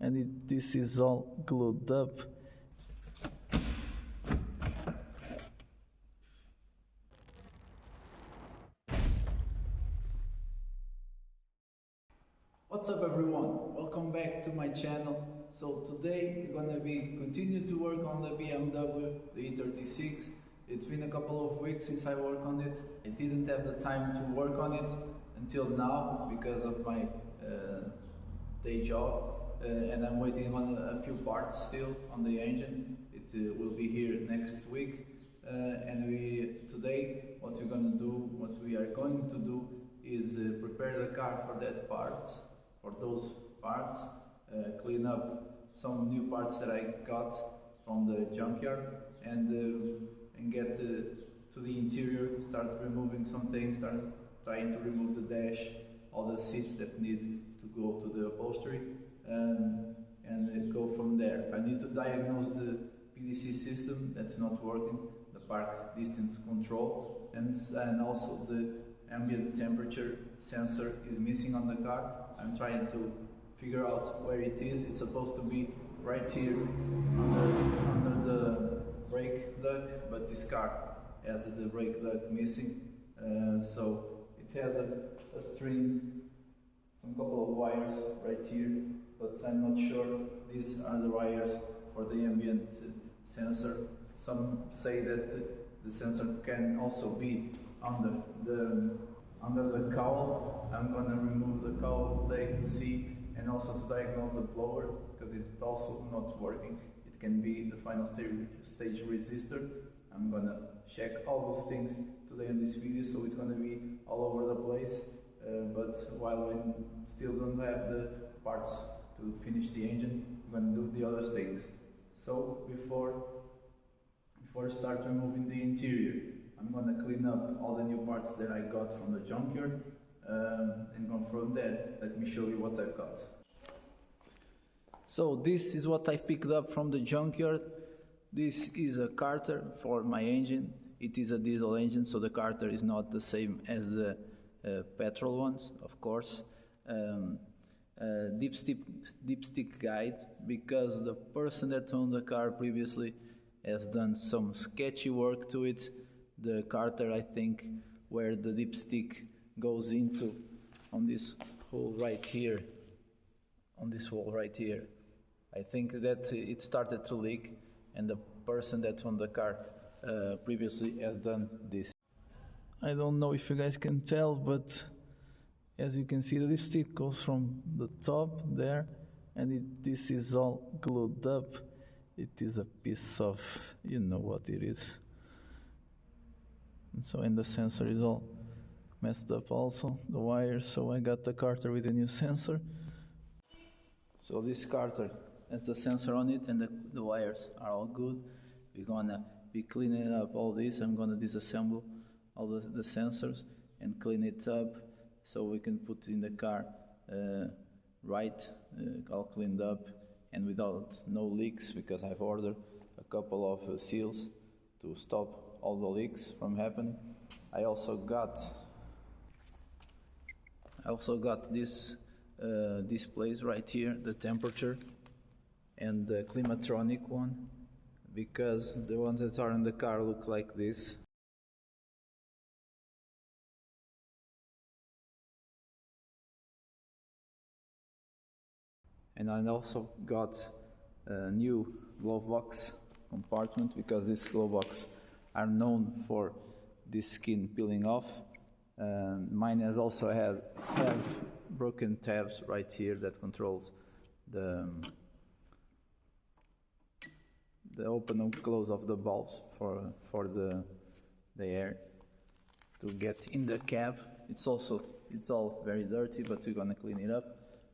and this is all glued up. What's up everyone, welcome back to my channel. So today we're gonna continue to work on the BMW E36. It's been a couple of weeks since I worked on it. I didn't have the time to work on it until now because of my day job, and I'm waiting on a few parts still on the engine. It will be here next week, and today what we are going to do is prepare the car for those parts, clean up some new parts that I got from the junkyard, and get to the interior, start removing some things, start trying to remove the dash, all the seats that need to go to the upholstery, and go from there. I need to diagnose the PDC system that's not working, the park distance control, and also the ambient temperature sensor is missing on the car. I'm trying to figure out where it is. It's supposed to be right here under the brake duct, but this car has the brake duct missing, so it has a string, some couple of wires right here, but I'm not sure these are the wires for the ambient sensor. Some say that the sensor can also be under the cowl. I'm gonna remove the cowl today to see, and also to diagnose the blower, because it's also not working. It can be the final stage resistor. I'm gonna check all those things today in this video, so it's gonna be all over the place, but while we still don't have the parts to finish the engine, I'm gonna do the other things. So before I start removing the interior, I'm gonna clean up all the new parts that I got from the junkyard, and go from there. Let me show you what I've got. So this is what I picked up from the junkyard. This is a carter for my engine. It is a diesel engine, so the carter is not the same as the petrol ones, of course. Dipstick guide, because the person that owned the car previously has done some sketchy work to it. The carter, I think, where the dipstick goes into, on this hole right here, I think that it started to leak, and the person that owned the car previously has done this. I don't know if you guys can tell, but as you can see, the dipstick goes from the top there, and this is all glued up. It is a piece of, you know what it is. And so, and the sensor is all messed up also, the wires, so I got the carter with a new sensor. So this carter has the sensor on it, and the wires are all good. We're gonna be cleaning up all this. I'm gonna disassemble all the sensors and clean it up, so we can put it in the car all cleaned up and without no leaks, because I've ordered a couple of seals to stop all the leaks from happening. I also got this displays right here, the temperature and the climatronic one, because the ones that are in the car look like this. And I also got a new glove box compartment, because this glove box are known for this skin peeling off. Mine has also have broken tabs right here that controls the open and close of the bulbs for the air to get in the cab. It's all very dirty, but we're gonna clean it up.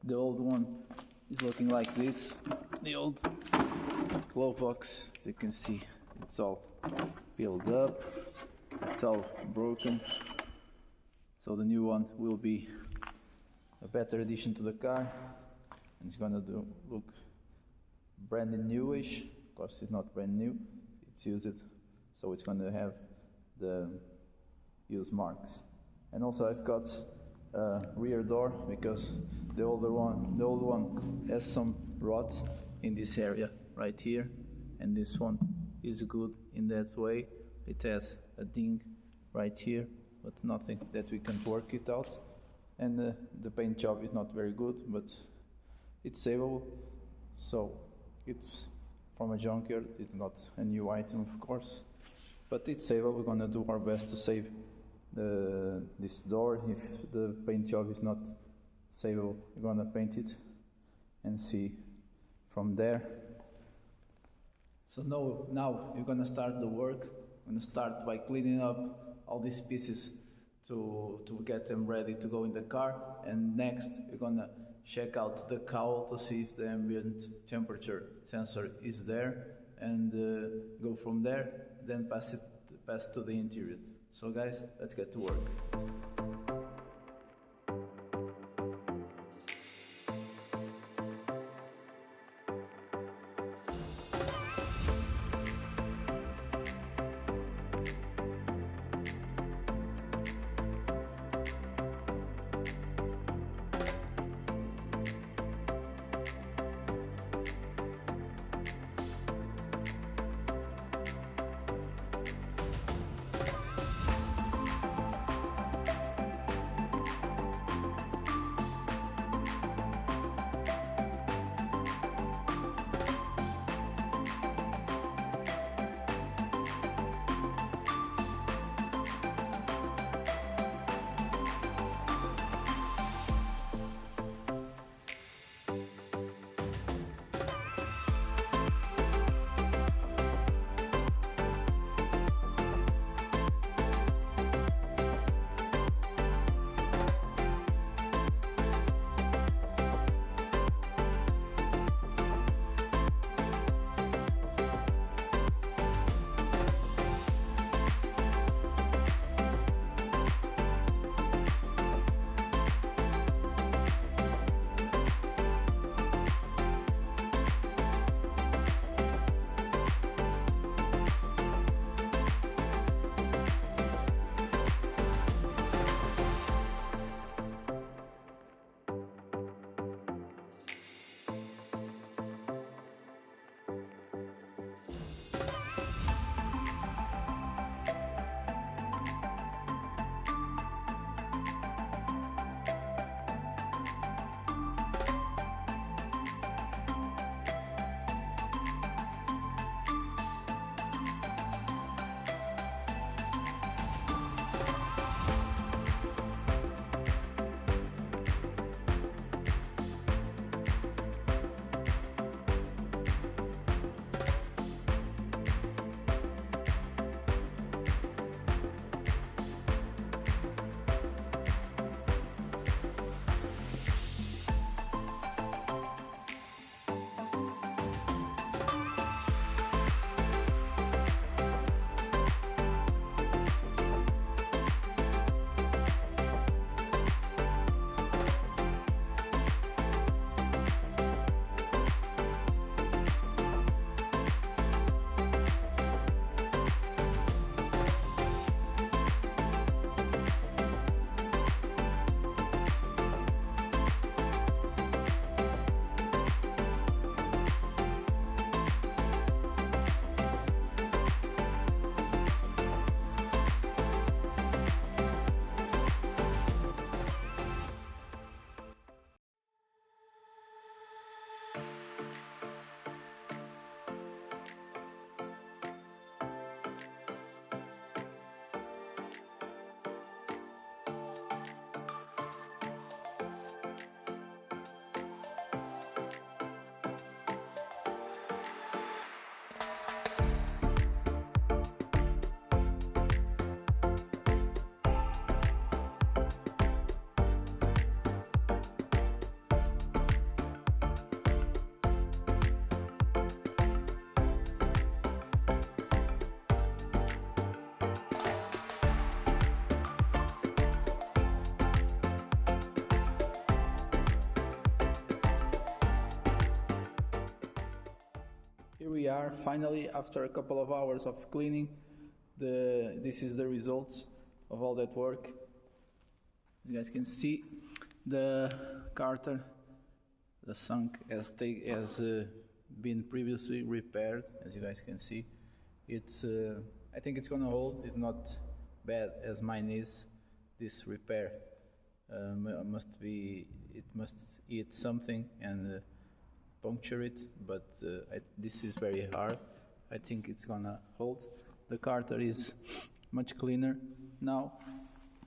The old one is looking like this. The old glove box, as you can see, it's all peeled up, it's all broken. So the new one will be a better addition to the car. It's gonna look brand newish. Of course, it's not brand new, it's used, so it's gonna have the use marks. And also I've got a rear door, because the old one has some rods in this area right here, and this one is good in that way. It has a ding right here, but nothing that we can work it out, and the paint job is not very good, but it's savable. So it's from a junkyard, it's not a new item of course, but it's savable. We're gonna do our best to save this door. If the paint job is not savable, we're gonna paint it and see from there. So now we're gonna start the work. We're gonna start by cleaning up all these pieces to get them ready to go in the car, and next we're gonna check out the cowl to see if the ambient temperature sensor is there, and go from there, then pass to the interior. So guys, let's get to work. Here we are, finally, after a couple of hours of cleaning. This is the results of all that work. You guys can see the carter, The sunk has been previously repaired, as you guys can see. It's I think it's gonna hold. It's not bad as mine is. This repair it must eat something and puncture it, but this is very hard. I think it's gonna hold. The carter is much cleaner now.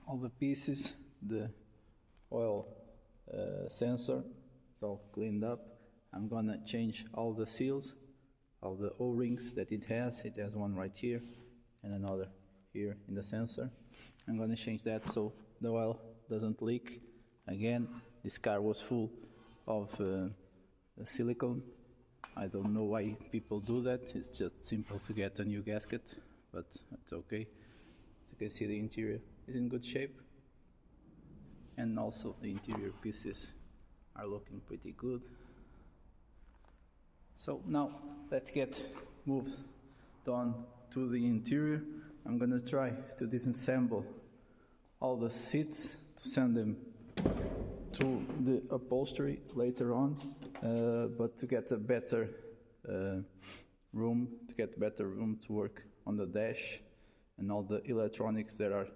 All the pieces, the oil sensor, it's all cleaned up. I'm gonna change all the seals, all the O-rings that it has. It has one right here and another here in the sensor. I'm gonna change that so the oil doesn't leak. Again, this car was full of silicone. I don't know why people do that. It's just simple to get a new gasket, but it's okay. You can see the interior is in good shape, and also the interior pieces are looking pretty good. So now let's get moved on to the interior. I'm gonna try to disassemble all the seats to send them to the upholstery later on, but to get a better room to work on the dash and all the electronics that are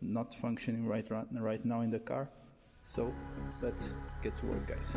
not functioning right now in the car. So let's get to work, guys.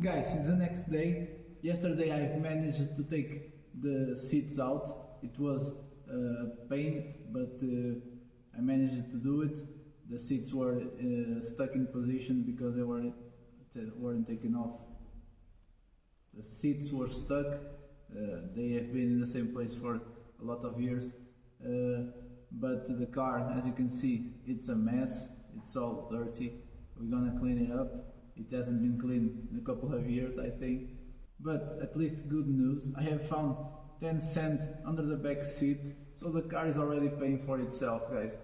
Guys, it's the next day. Yesterday I've managed to take the seats out. It was pain, but I managed to do it. The seats were stuck in position because they weren't taken off. The seats were stuck. They have been in the same place for a lot of years. But the car, as you can see, it's a mess. It's all dirty. We're gonna clean it up. It hasn't been cleaned in a couple of years, I think. But at least good news. I have found 10 cents under the back seat, so the car is already paying for itself, guys.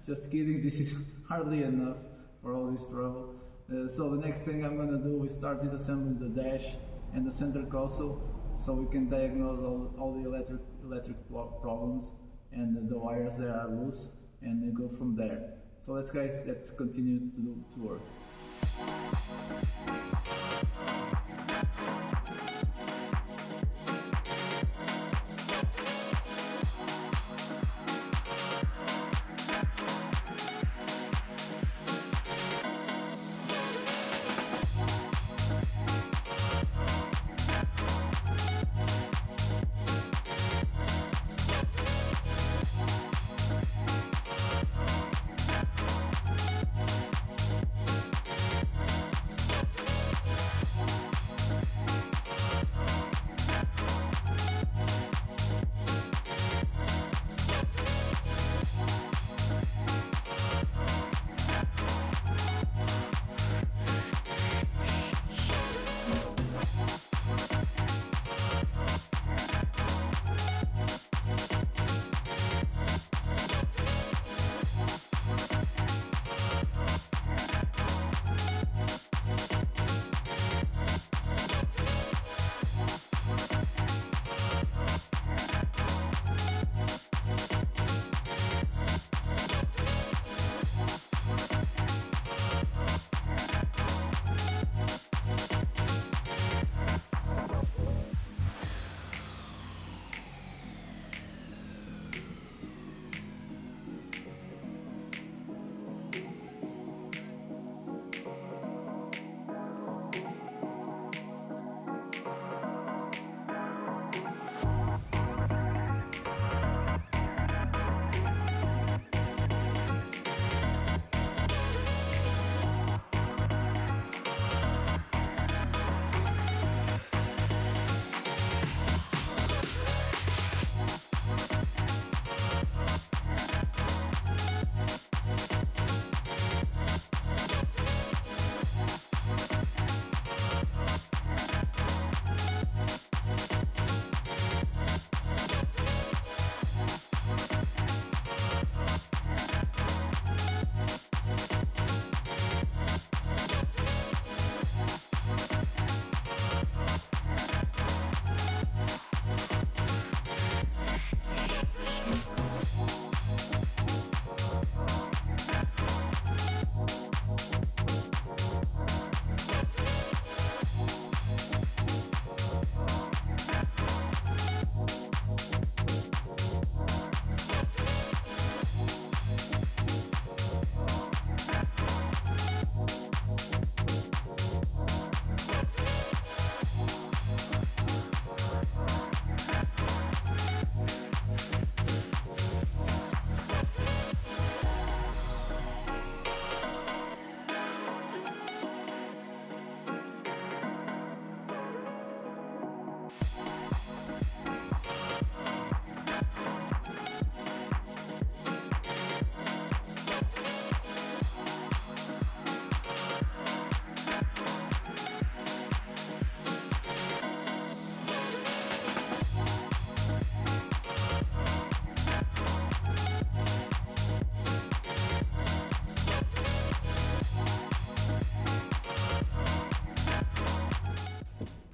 Just kidding, this is hardly enough for all this trouble. So the next thing I'm gonna do is start disassembling the dash and the center console, so we can diagnose all the electric problems and the wires that are loose, and then go from there. So let's continue to work.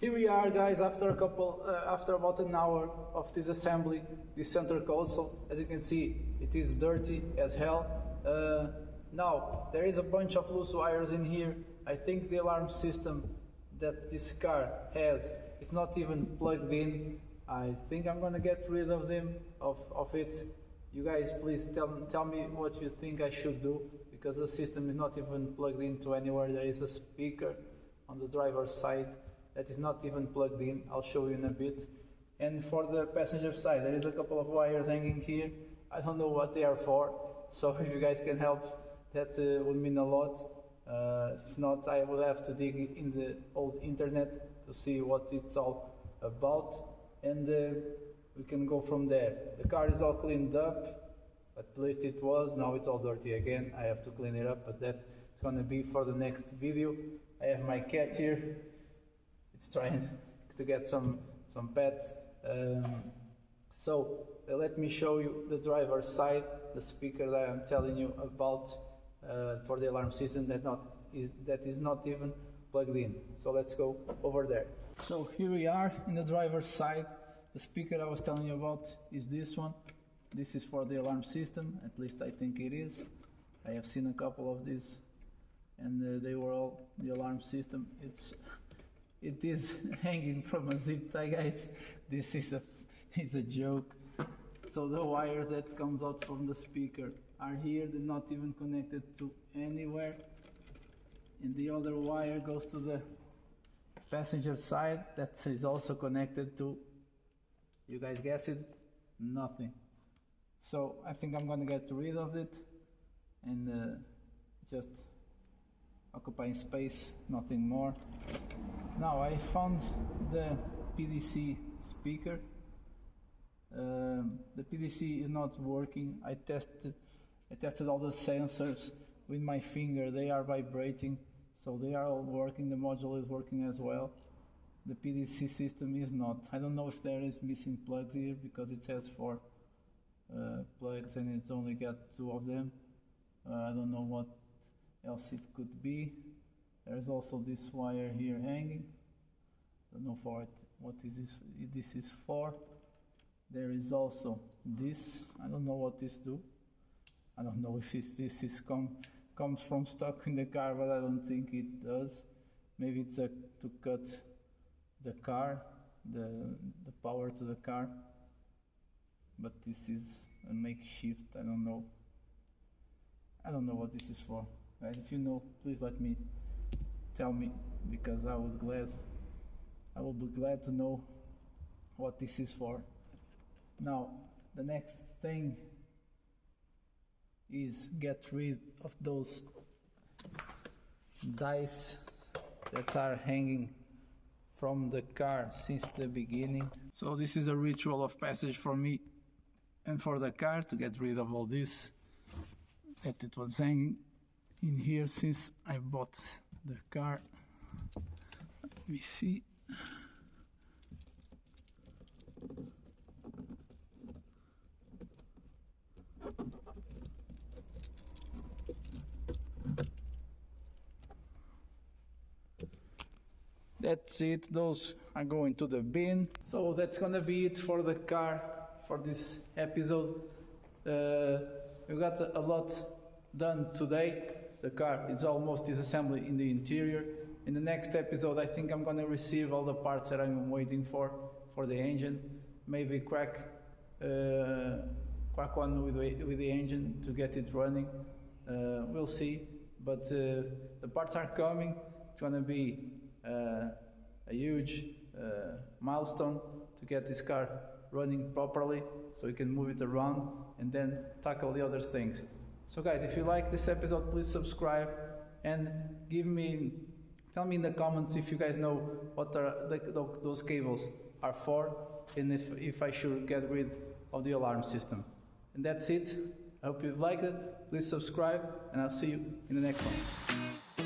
Here we are, guys, after about an hour of this assembly, this center console. As you can see, it is dirty as hell. Now, there is a bunch of loose wires in here. I think the alarm system that this car has is not even plugged in. I think I'm gonna get rid of it. You guys, please tell me what you think I should do, because the system is not even plugged into anywhere. There is a speaker on the driver's side that is not even plugged in. I'll show you in a bit. And for the passenger side, there is a couple of wires hanging here. I don't know what they are for, so if you guys can help, that would mean a lot. If not, I will have to dig in the old internet to see what it's all about, and we can go from there. The car is all cleaned up, at least it was. Now it's all dirty again. I have to clean it up, but that's gonna be for the next video. I have my cat here. It's trying to get some pets. So let me show you the driver's side, the speaker that I'm telling you about for the alarm system that is not even plugged in. So let's go over there. So here we are in the driver's side. The speaker I was telling you about is this one. This is for the alarm system, at least I think it is. I have seen a couple of these, and they were all the alarm system. It is hanging from a zip tie, guys. This is a joke. So the wires that comes out from the speaker are here. They're not even connected to anywhere. And the other wire goes to the passenger side. That is also connected to, you guys guess it, nothing. So I think I'm gonna get rid of it and just occupying space, nothing more. Now I found the PDC speaker. The PDC is not working. I tested all the sensors with my finger. They are vibrating, so they are all working. The module is working as well. The PDC system is not. I don't know if there is missing plugs here, because it has 4 plugs and it's only got 2 of them. I don't know what else it could be. There's also this wire here hanging. Don't know for it, what is this is for. There is also this. I don't know what this do. I don't know if this comes from stock in the car, but I don't think it does. Maybe it's to cut the car, the power to the car. But this is a makeshift. I don't know what this is for. Guys, if you know, please tell me, because I will be glad to know what this is for. Now, the next thing is get rid of those dice that are hanging from the car since the beginning. So this is a ritual of passage for me and for the car, to get rid of all this that it was hanging in here since I bought the car. Let me see. That's it, those are going to the bin. So that's gonna be it for the car, for this episode. We got a lot done today. The car is almost disassembly in the interior. In the next episode, I think I'm gonna receive all the parts that I'm waiting for the engine. Maybe crack one with the engine to get it running. We'll see, but the parts are coming. It's gonna be a huge milestone to get this car running properly, so we can move it around and then tackle the other things. So guys, if you like this episode, please subscribe and tell me in the comments if you guys know what those cables are for, and if I should get rid of the alarm system. And that's it. I hope you've liked it. Please subscribe, and I'll see you in the next one.